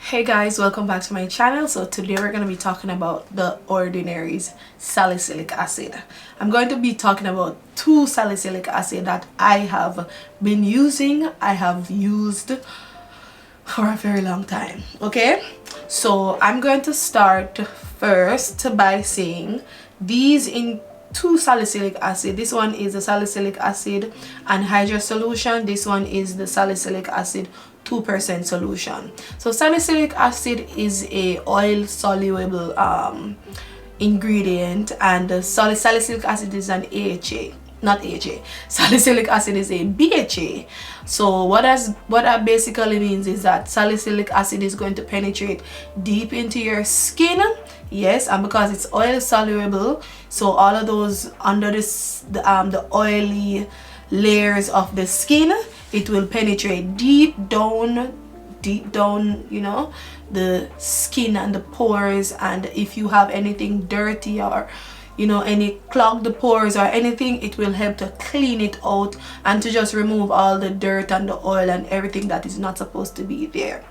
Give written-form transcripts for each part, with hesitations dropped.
Hey guys, welcome back to my channel. So today we're going to be talking about the Ordinary's salicylic acid. I'm going to be talking about two salicylic acid that I have been using. I have used for a very long time. Okay, so I'm going to start first by saying these in two salicylic acid. This one is the salicylic acid anhydrous solution. This one is the salicylic acid 2% solution. So salicylic acid is a oil soluble ingredient, and salicylic acid is an AHA, not AHA. Salicylic acid is a BHA. So what that basically means is that salicylic acid is going to penetrate deep into your skin. Yes, and because it's oil soluble, so all of those under the oily layers of the skin, it will penetrate deep down, you know, the skin and the pores. And if you have anything dirty or, you know, any clogged pores or anything, it will help to clean it out and to just remove all the dirt and the oil and everything that is not supposed to be there.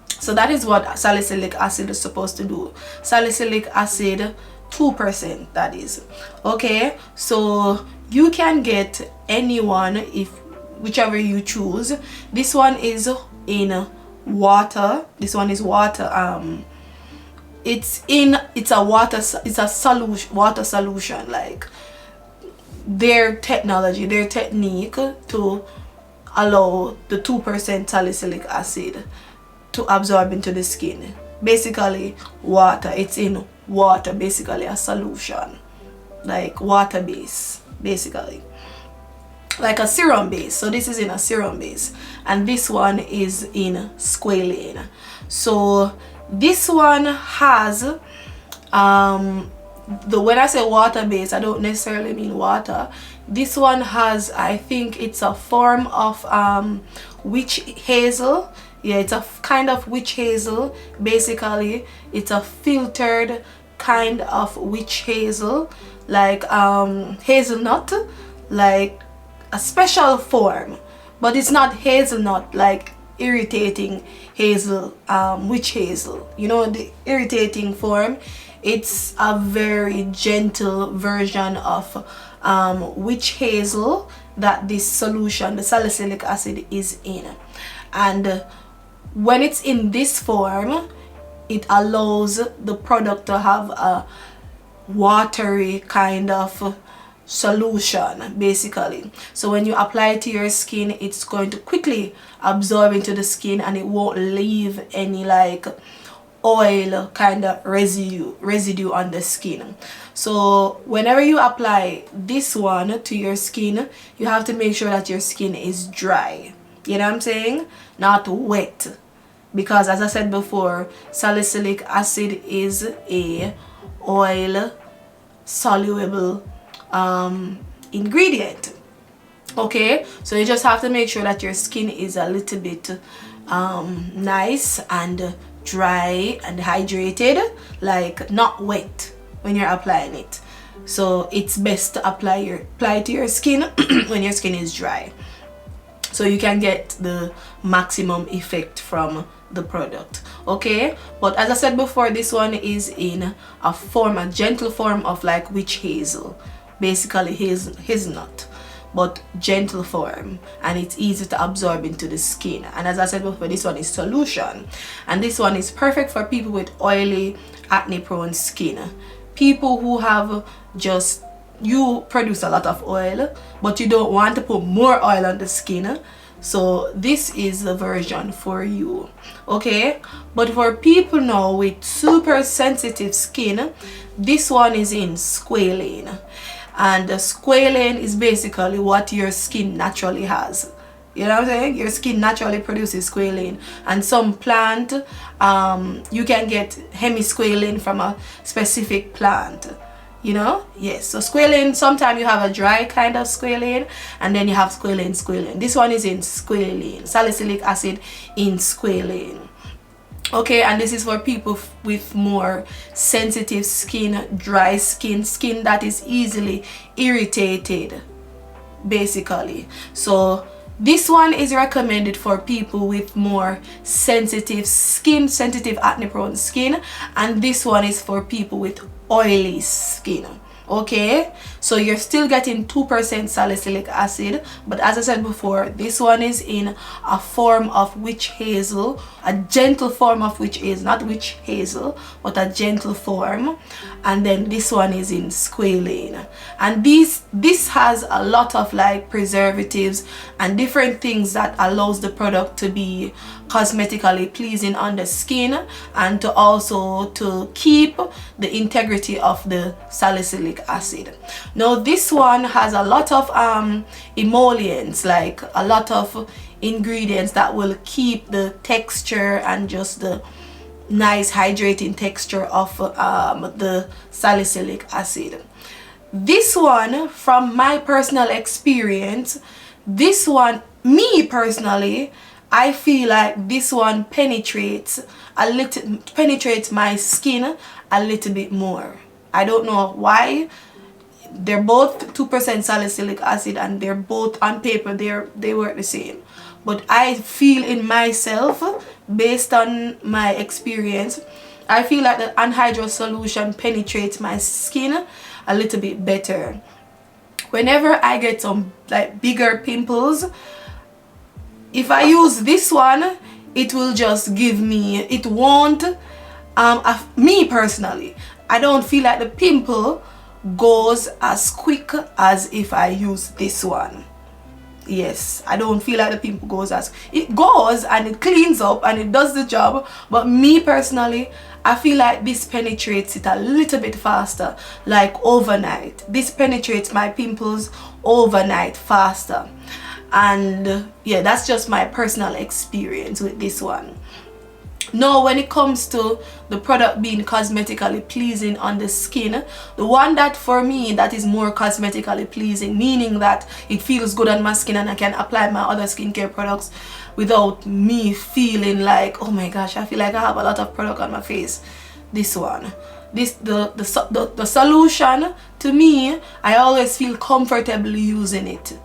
So that is what salicylic acid is supposed to do. Salicylic acid 2%, that is. Okay, so you can get anyone, if whichever you choose. This one is in water. This one is water. It's a water solution. Like their technology, their technique to allow the 2% salicylic acid to absorb into the skin. Basically water. It's in water, basically a solution, like water base, basically like a serum base. So this is in a serum base, and this one is in Squalane. So this one has when I say water base, I don't necessarily mean water. This one has, I think it's a form of witch-hazel. Yeah, it's a kind of witch-hazel. Basically it's a filtered kind of witch-hazel, like hazelnut, like a special form, but it's not hazelnut like irritating hazel, witch-hazel, you know, the irritating form. It's a very gentle version of witch-hazel that this solution, the salicylic acid, is in. And when it's in this form, it allows the product to have a watery kind of solution, basically. So when you apply it to your skin, it's going to quickly absorb into the skin, and it won't leave any like oil kind of residue on the skin. So whenever you apply this one to your skin, you have to make sure that your skin is dry, you know what I'm saying, not wet, because as I said before, salicylic acid is a oil soluble ingredient. Okay, so you just have to make sure that your skin is a little bit nice and dry and hydrated, like not wet when you're applying it. So it's best to apply to your skin when your skin is dry, so you can get the maximum effect from the product. Okay, but as I said before, this one is in a gentle form of like witch-hazel, basically hazelnut, but gentle form, and it's easy to absorb into the skin. And as I said before, this one is solution, and this one is perfect for people with oily, acne prone skin, people who have just, you produce a lot of oil but you don't want to put more oil on the skin. So this is the version for you. Okay, but for people now with super sensitive skin, this one is in Squalane. And the Squalane is basically what your skin naturally has. You know what I'm saying? Your skin naturally produces squalane, and some plant, you can get hemisqualane from a specific plant, you know. Yes, so squalane, sometimes you have a dry kind of squalane, and then you have squalane. This one is in Squalane, salicylic acid in Squalane. Okay, and this is for people with more sensitive skin, dry skin that is easily irritated, basically. So This one is recommended for people with more sensitive skin, sensitive acne prone skin, and this one is for people with oily skin. Okay, so you're still getting 2% salicylic acid, but as I said before, this one is in a form of witch hazel, a gentle form of witch hazel, not witch hazel, but a gentle form. And then this one is in squalane, and this has a lot of like preservatives and different things that allows the product to be cosmetically pleasing on the skin, and to also to keep the integrity of the salicylic acid. Now this one has a lot of emollients, like a lot of ingredients that will keep the texture and just the nice hydrating texture of the salicylic acid. This one, from my personal experience, this one, me personally, I feel like this one penetrates my skin a little bit more. I don't know why. They're both 2% salicylic acid, and they're both on paper they work the same. But I feel in myself, based on my experience, I feel like the anhydrous solution penetrates my skin a little bit better. Whenever I get some like bigger pimples, if I use this one, it will just give me, it won't, me personally, I don't feel like the pimple goes as quick as if I use this one. Yes, I don't feel like the pimple goes as, it goes and it cleans up and it does the job, but me personally, I feel like this penetrates it a little bit faster, like overnight. This penetrates my pimples overnight faster. And yeah, that's just my personal experience with this one. Now, when it comes to the product being cosmetically pleasing on the skin, the one that for me that is more cosmetically pleasing, meaning that it feels good on my skin and I can apply my other skincare products without me feeling like, oh my gosh, I feel like I have a lot of product on my face. This one, the solution, to me, I always feel comfortable using it.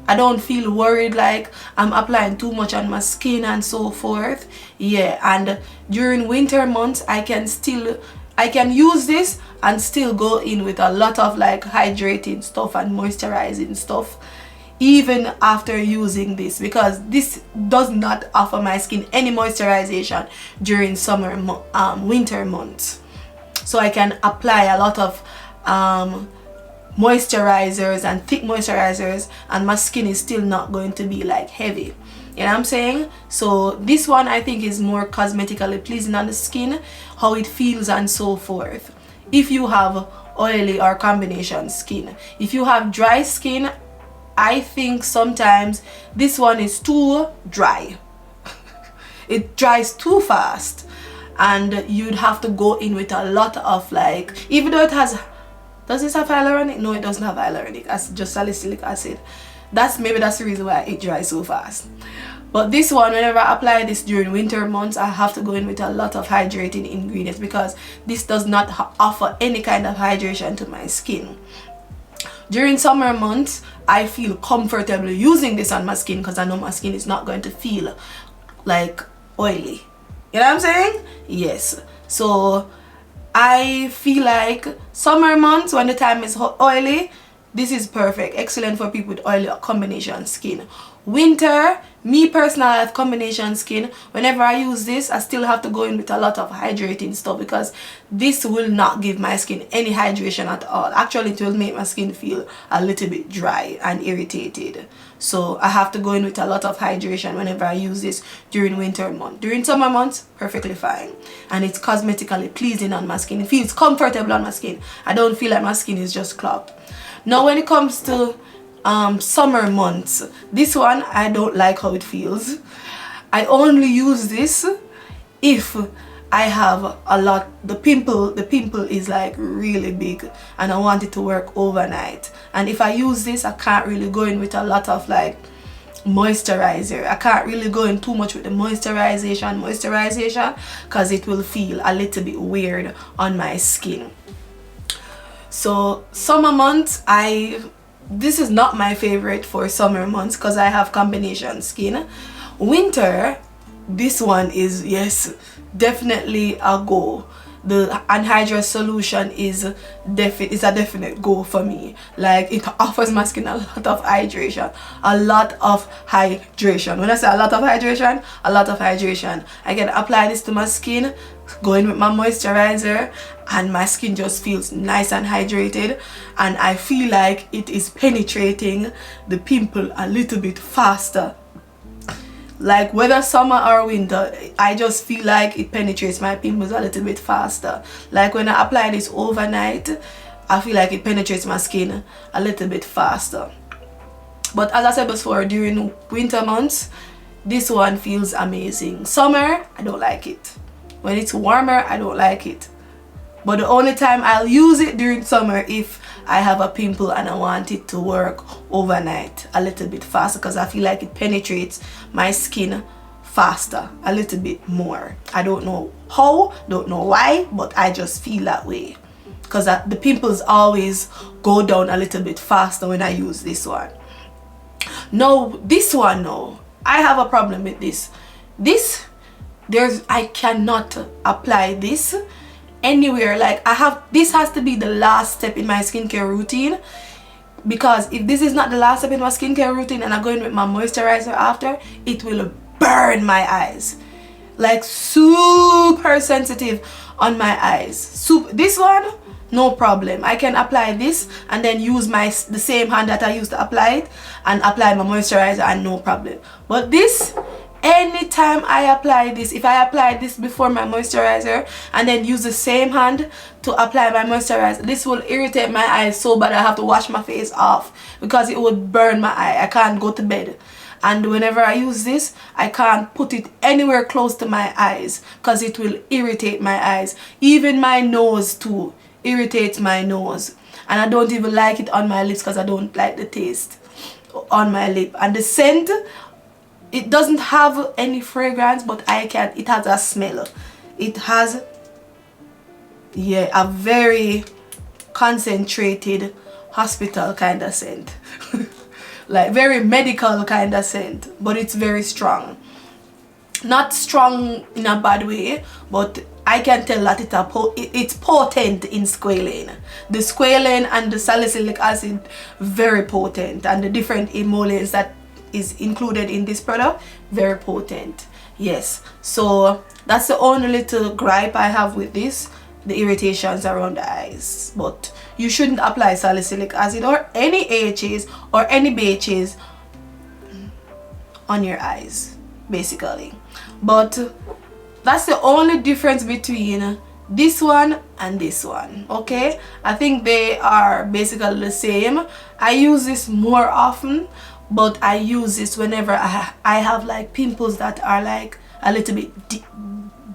I don't feel worried like I'm applying too much on my skin and so forth. Yeah, and during winter months I can use this and still go in with a lot of like hydrating stuff and moisturizing stuff even after using this, because this does not offer my skin any moisturization during winter months. So I can apply a lot of moisturizers and thick moisturizers, and my skin is still not going to be like heavy. You know what I'm saying? So this one I think is more cosmetically pleasing on the skin, how it feels and so forth. If you have oily or combination skin, if you have dry skin, I think sometimes this one is too dry. It dries too fast, and you'd have to go in with a lot of like, even though it has, does this have hyaluronic? No, it doesn't have hyaluronic. That's just salicylic acid. Maybe that's the reason why it dries so fast. But this one, whenever I apply this during winter months, I have to go in with a lot of hydrating ingredients, because this does not offer any kind of hydration to my skin. During summer months, I feel comfortable using this on my skin because I know my skin is not going to feel like oily. You know what I'm saying? Yes. So I feel like summer months, when the time is oily, this is perfect. Excellent for people with oily combination skin. Winter, me personally, I have combination skin. Whenever I use this, I still have to go in with a lot of hydrating stuff, because this will not give my skin any hydration at all. Actually, it will make my skin feel a little bit dry and irritated. So I have to go in with a lot of hydration whenever I use this during winter months. During summer months, perfectly fine. And it's cosmetically pleasing on my skin. It feels comfortable on my skin. I don't feel like my skin is just clogged. Now, when it comes to summer months, this one I don't like how it feels. I only use this if I have a lot, the pimple is like really big and I want it to work overnight. And if I use this, I can't really go in with a lot of like moisturizer. I can't really go in too much with the moisturization because it will feel a little bit weird on my skin. So summer months, I this is not my favorite for summer months because I have combination skin. Winter, this one is, yes, definitely a go. The anhydrous solution is a definite go for me. Like, it offers my skin a lot of hydration. A lot of hydration. When I say a lot of hydration, a lot of hydration. I can apply this to my skin, go in with my moisturizer, and my skin just feels nice and hydrated, and I feel like it is penetrating the pimple a little bit faster. Like, whether summer or winter, I just feel like it penetrates my pimples a little bit faster. Like, when I apply this overnight, I feel like it penetrates my skin a little bit faster. But as I said before, during winter months, this one feels amazing. Summer, I don't like it. When it's warmer, I don't like it. But the only time I'll use it during summer if I have a pimple and I want it to work overnight a little bit faster, because I feel like it penetrates my skin faster, a little bit more. I don't know how, don't know why, but I just feel that way, because the pimples always go down a little bit faster when I use this one. Now, this one, no, I have a problem with this. I cannot apply this anywhere. Like, this has to be the last step in my skincare routine, because if this is not the last step in my skincare routine and I go in with my moisturizer after, it will burn my eyes. Like, super sensitive on my eyes. This one, no problem. I can apply this and then use the same hand that I used to apply it and apply my moisturizer, and no problem. But this, anytime I apply this, if I apply this before my moisturizer and then use the same hand to apply my moisturizer, this will irritate my eyes so bad I have to wash my face off, because it would burn my eye. I can't go to bed, and whenever I use this, I can't put it anywhere close to my eyes because it will irritate my eyes. Even my nose too irritates my nose, and I don't even like it on my lips because I don't like the taste on my lip. And the scent, it doesn't have any fragrance, but it has a smell. It has, yeah, a very concentrated hospital kind of scent. Like, very medical kind of scent, but it's very strong. Not strong in a bad way, but I can tell that it's potent in squalane. The squalane and the salicylic acid, very potent, and the different emollients that is included in this product, very potent. Yes, so that's the only little gripe I have with this, the irritations around the eyes. But you shouldn't apply salicylic acid or any AHAs or any BHAs on your eyes, basically. But that's the only difference between this one and this one. Okay, I think they are basically the same. I use this more often, but I use this whenever I have like pimples that are like a little bit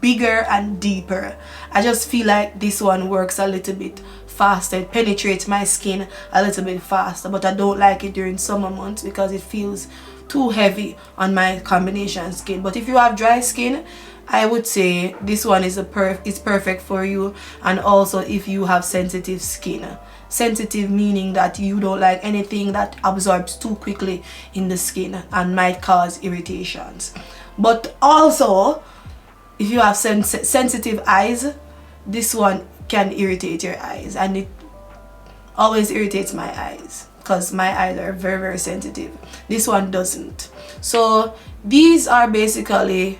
bigger and deeper. I just feel like this one works a little bit faster. It penetrates my skin a little bit faster, but I don't like it during summer months because it feels too heavy on my combination skin. But if you have dry skin, I would say this one is perfect for you. And also if you have sensitive skin. Sensitive meaning that you don't like anything that absorbs too quickly in the skin and might cause irritations. But also, if you have sensitive eyes, this one can irritate your eyes, and it always irritates my eyes because my eyes are very, very sensitive. This one doesn't. So these are basically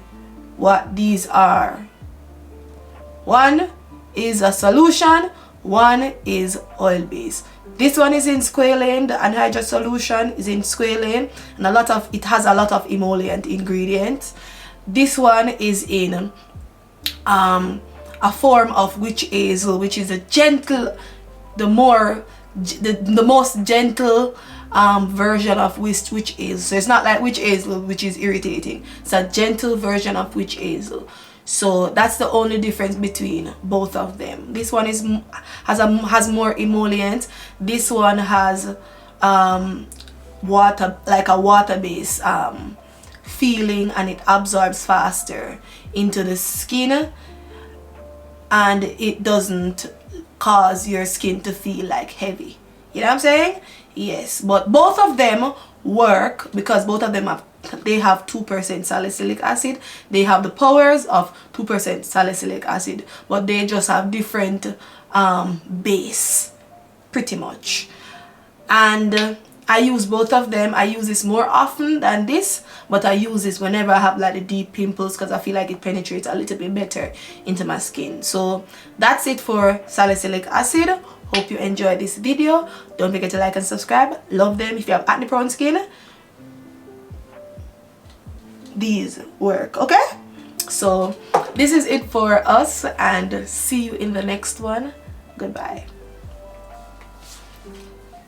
what these are. One is a solution, one is oil base. This one is in squalane. The anhydrous solution is in squalane, and it has a lot of emollient ingredients. This one is in a form of witch-hazel, which is a gentle, the most gentle version of witch-hazel. So it's not like witch-hazel, which is irritating. It's a gentle version of witch-hazel. So that's the only difference between both of them. This one has more emollient. This one has water, like a water-based feeling, and it absorbs faster into the skin, and it doesn't cause your skin to feel like heavy. You know what I'm saying? Yes, but both of them work because both of them have 2% salicylic acid. They have the powers of 2% salicylic acid, but they just have different base pretty much. And I use both of them. I use this more often than this, but I use this whenever I have like the deep pimples because I feel like it penetrates a little bit better into my skin. So that's it for salicylic acid. Hope you enjoyed this video. Don't forget to like and subscribe. Love them. If you have acne prone skin, these work. Okay, so this is it for us, and see you in the next one. Goodbye.